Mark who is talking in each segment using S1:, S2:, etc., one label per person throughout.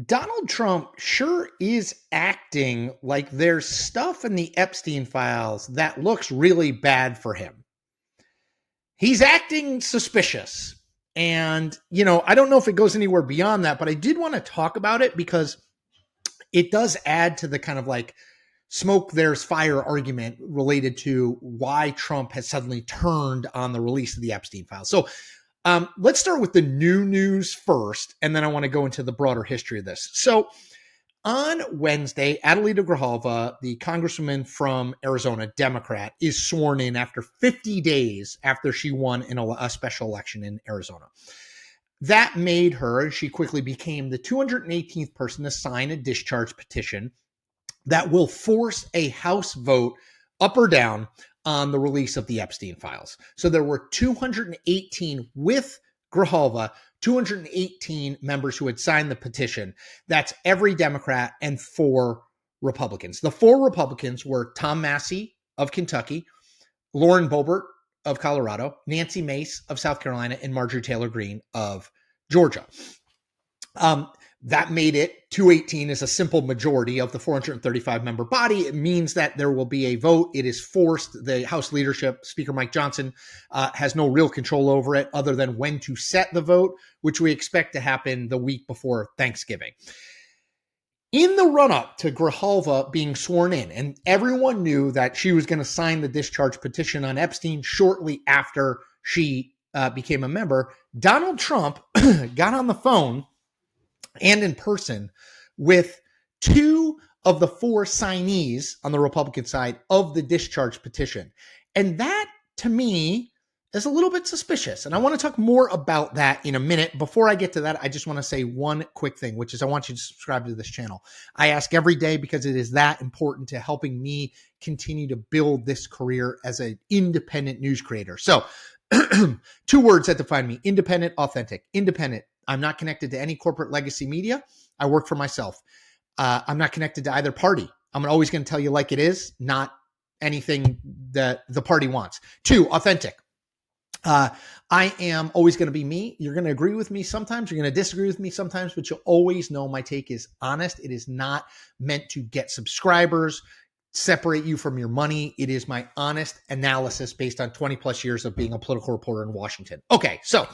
S1: Donald Trump sure is acting like there's stuff in the Epstein files that looks really bad for him. He's acting suspicious. And, I don't know if it goes anywhere beyond that, but I did want to talk about it because it does add to the kind of like smoke, there's fire argument related to why Trump has suddenly turned on the release of the Epstein files. So let's start with the new news first, and then I want to go into the broader history of this. So on Wednesday, Adelita Grijalva, the congresswoman from Arizona, Democrat, is sworn in after 50 days after she won in a special election in Arizona. That made her, and she quickly became the 218th person to sign a discharge petition that will force a House vote up or down on the release of the Epstein files. So there were 218 with Grijalva, 218 members who had signed the petition. That's every Democrat and 4 Republicans. The 4 Republicans were Tom Massey of Kentucky, Lauren Boebert of Colorado, Nancy Mace of South Carolina, and Marjorie Taylor Greene of Georgia. That made it 218 is a simple majority of the 435 member body. It means that there will be a vote. It is forced. The House leadership, Speaker Mike Johnson, has no real control over it other than when to set the vote, which we expect to happen the week before Thanksgiving. In the run-up to Grijalva being sworn in, and everyone knew that she was going to sign the discharge petition on Epstein shortly after she became a member, Donald Trump got on the phone and in person with 2 of the 4 signees on the Republican side of the discharge petition. And that, to me, is a little bit suspicious. And I want to talk more about that in a minute. Before I get to that, I just want to say one quick thing, which is I want you to subscribe to this channel. I ask every day because it is that important to helping me continue to build this career as an independent news creator. So 2 words that define me: independent, authentic. Independent. I'm not connected to any corporate legacy media. I work for myself. I'm not connected to either party. I'm always going to tell you like it is, not anything that the party wants. 2, authentic. I am always going to be me. You're going to agree with me sometimes. You're going to disagree with me sometimes, but you'll always know my take is honest. It is not meant to get subscribers, separate you from your money. It is my honest analysis based on 20 plus years of being a political reporter in Washington. Okay, so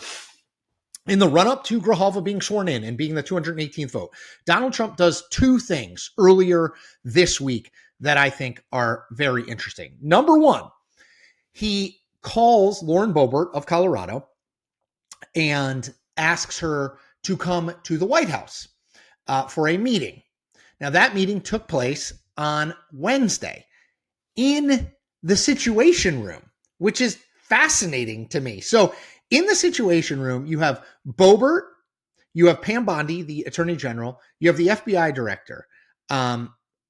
S1: in the run-up to Grijalva being sworn in and being the 218th vote, Donald Trump does 2 things earlier this week that I think are very interesting. Number 1, he calls Lauren Boebert of Colorado and asks her to come to the White House for a meeting. Now, that meeting took place on Wednesday in the Situation Room, which is fascinating to me. So in the Situation Room, you have Boebert, you have Pam Bondi, the Attorney General, you have the FBI Director,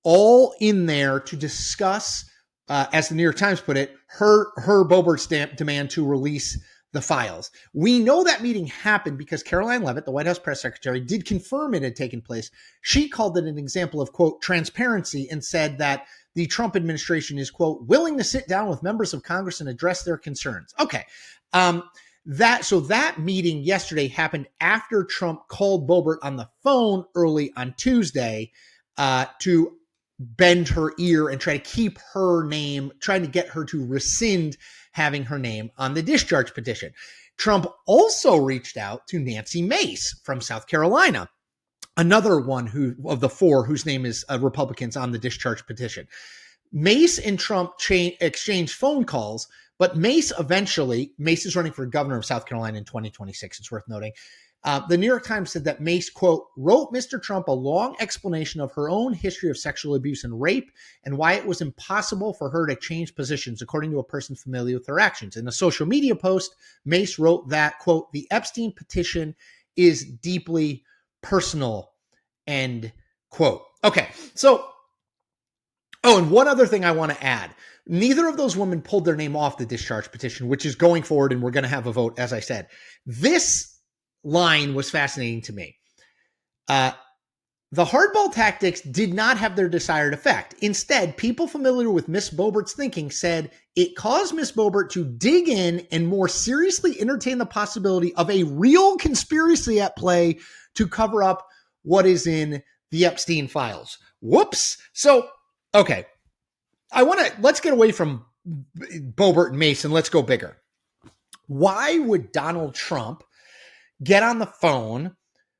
S1: all in there to discuss, as the New York Times put it, her Boebert's demand to release the files. We know that meeting happened because Caroline Leavitt, the White House press secretary, did confirm it had taken place. She called it an example of, quote, transparency, and said that the Trump administration is, quote, willing to sit down with members of Congress and address their concerns. Okay. That meeting yesterday happened after Trump called Boebert on the phone early on Tuesday to bend her ear and try to keep her name, trying to get her to rescind having her name on the discharge petition. Trump also reached out to Nancy Mace from South Carolina, another one of the 4 whose name is Republicans on the discharge petition. Mace and Trump exchanged phone calls, but Mace is running for governor of South Carolina in 2026. It's worth noting. The New York Times said that Mace, quote, wrote Mr. Trump a long explanation of her own history of sexual abuse and rape and why it was impossible for her to change positions, according to a person familiar with her actions. In a social media post, Mace wrote that, quote, the Epstein petition is deeply personal, end quote. Okay, so, and one other thing I want to add. Neither of those women pulled their name off the discharge petition, which is going forward, and we're going to have a vote, as I said. This line was fascinating to me. The hardball tactics did not have their desired effect. Instead, people familiar with Miss Boebert's thinking said it caused Miss Boebert to dig in and more seriously entertain the possibility of a real conspiracy at play to cover up what is in the Epstein files. Whoops. So, okay. Let's get away from Boebert and Mace and let's go bigger. Why would Donald Trump get on the phone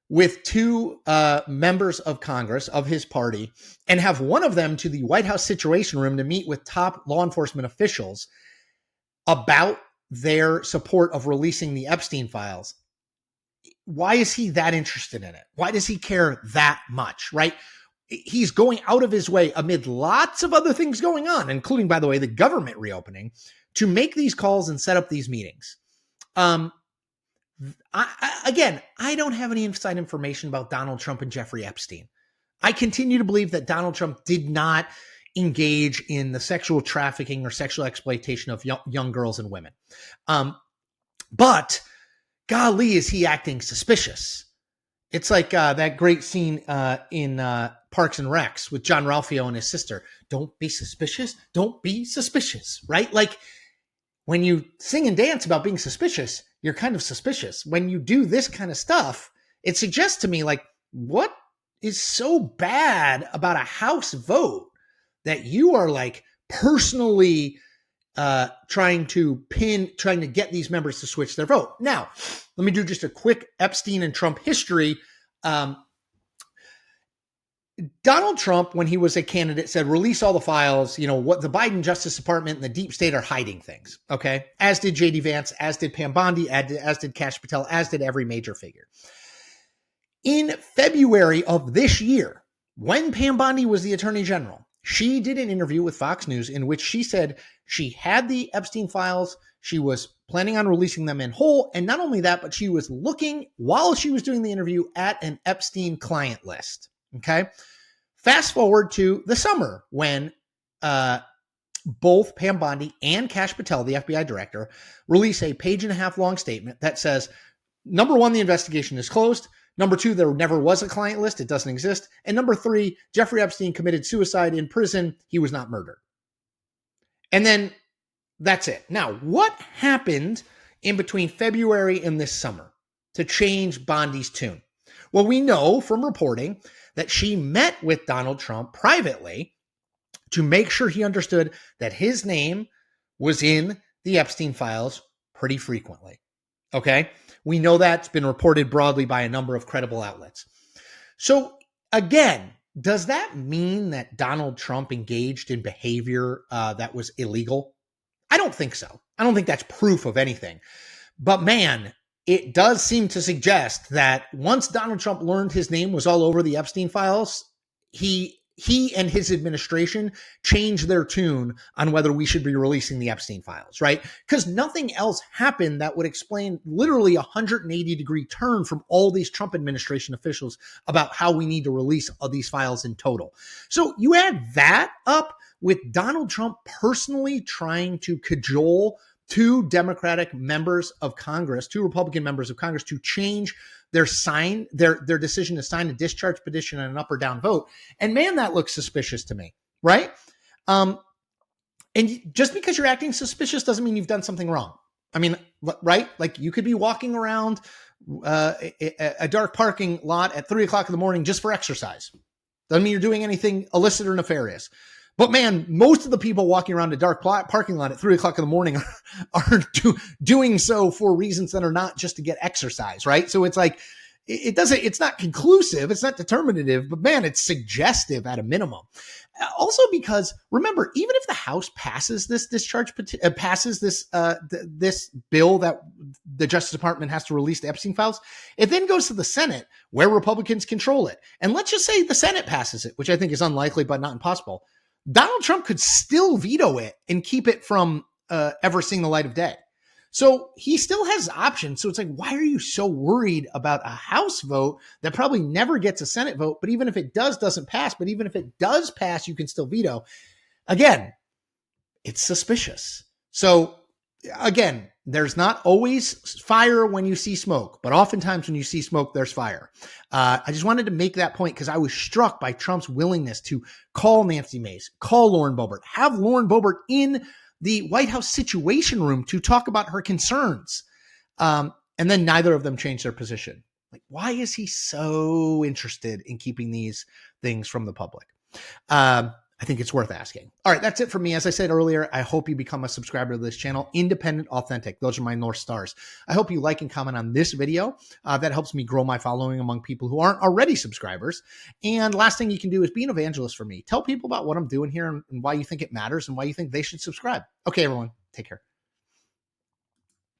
S1: with two members of Congress of his party and have one of them to the White House Situation Room to meet with top law enforcement officials about their support of releasing the Epstein files? Why is he that interested in it? Why does he care that much, right? He's going out of his way amid lots of other things going on, including, by the way, the government reopening, to make these calls and set up these meetings. I don't have any inside information about Donald Trump and Jeffrey Epstein. I continue to believe that Donald Trump did not engage in the sexual trafficking or sexual exploitation of young girls and women. But golly, is he acting suspicious? It's like that great scene in Parks and Recs with John Ralphio and his sister. Don't be suspicious. Don't be suspicious, right? Like when you sing and dance about being suspicious, you're kind of suspicious. When you do this kind of stuff, it suggests to me, like, what is so bad about a House vote that you are like personally trying to get these members to switch their vote? Now, let me do just a quick Epstein and Trump history. Donald Trump, when he was a candidate, said, release all the files. You know, what the Biden Justice Department and the deep state are hiding things. Okay. As did J.D. Vance, as did Pam Bondi, as did Kash Patel, as did every major figure. In February of this year, when Pam Bondi was the attorney general, she did an interview with Fox News in which she said she had the Epstein files. She was planning on releasing them in whole. And not only that, but she was looking, while she was doing the interview, at an Epstein client list. Okay. Fast forward to the summer when both Pam Bondi and Kash Patel, the FBI director, release a 1.5-page long statement that says, number one, the investigation is closed. Number two, there never was a client list. It doesn't exist. And number three, Jeffrey Epstein committed suicide in prison. He was not murdered. And then that's it. Now, what happened in between February and this summer to change Bondi's tune? Well, we know from reporting that she met with Donald Trump privately to make sure he understood that his name was in the Epstein files pretty frequently. Okay? We know that's been reported broadly by a number of credible outlets. So again, does that mean that Donald Trump engaged in behavior that was illegal? I don't think so. I don't think that's proof of anything. But man, it does seem to suggest that once Donald Trump learned his name was all over the Epstein files, he and his administration changed their tune on whether we should be releasing the Epstein files, right? Because nothing else happened that would explain literally a 180-degree turn from all these Trump administration officials about how we need to release all these files in total. So you add that up with Donald Trump personally trying to cajole two Democratic members of Congress, two Republican members of Congress, to change their decision to sign a discharge petition and an up or down vote. And man, that looks suspicious to me, right? And just because you're acting suspicious doesn't mean you've done something wrong. I mean, right? Like you could be walking around a dark parking lot at 3 o'clock in the morning just for exercise. Doesn't mean you're doing anything illicit or nefarious. But man, most of the people walking around a dark parking lot at 3 o'clock in the morning are doing so for reasons that are not just to get exercise, right? So it's like, it's not conclusive, it's not determinative, but man, it's suggestive at a minimum. Also because remember, even if the House passes this this bill that the Justice Department has to release the Epstein files, it then goes to the Senate where Republicans control it. And let's just say the Senate passes it, which I think is unlikely, but not impossible. Donald Trump could still veto it and keep it from ever seeing the light of day. So he still has options. So it's like, why are you so worried about a House vote that probably never gets a Senate vote? But even if it doesn't pass. But even if it does pass, you can still veto. Again, it's suspicious. So again, there's not always fire when you see smoke, but oftentimes when you see smoke, there's fire. I just wanted to make that point because I was struck by Trump's willingness to call Nancy Mace, call Lauren Boebert, have Lauren Boebert in the White House Situation Room to talk about her concerns. And then neither of them changed their position. Like, why is he so interested in keeping these things from the public? I think it's worth asking. All right, that's it for me. As I said earlier, I hope you become a subscriber to this channel. Independent, authentic. Those are my North Stars. I hope you like and comment on this video. That helps me grow my following among people who aren't already subscribers. And last thing you can do is be an evangelist for me. Tell people about what I'm doing here and why you think it matters and why you think they should subscribe. Okay, everyone, take care.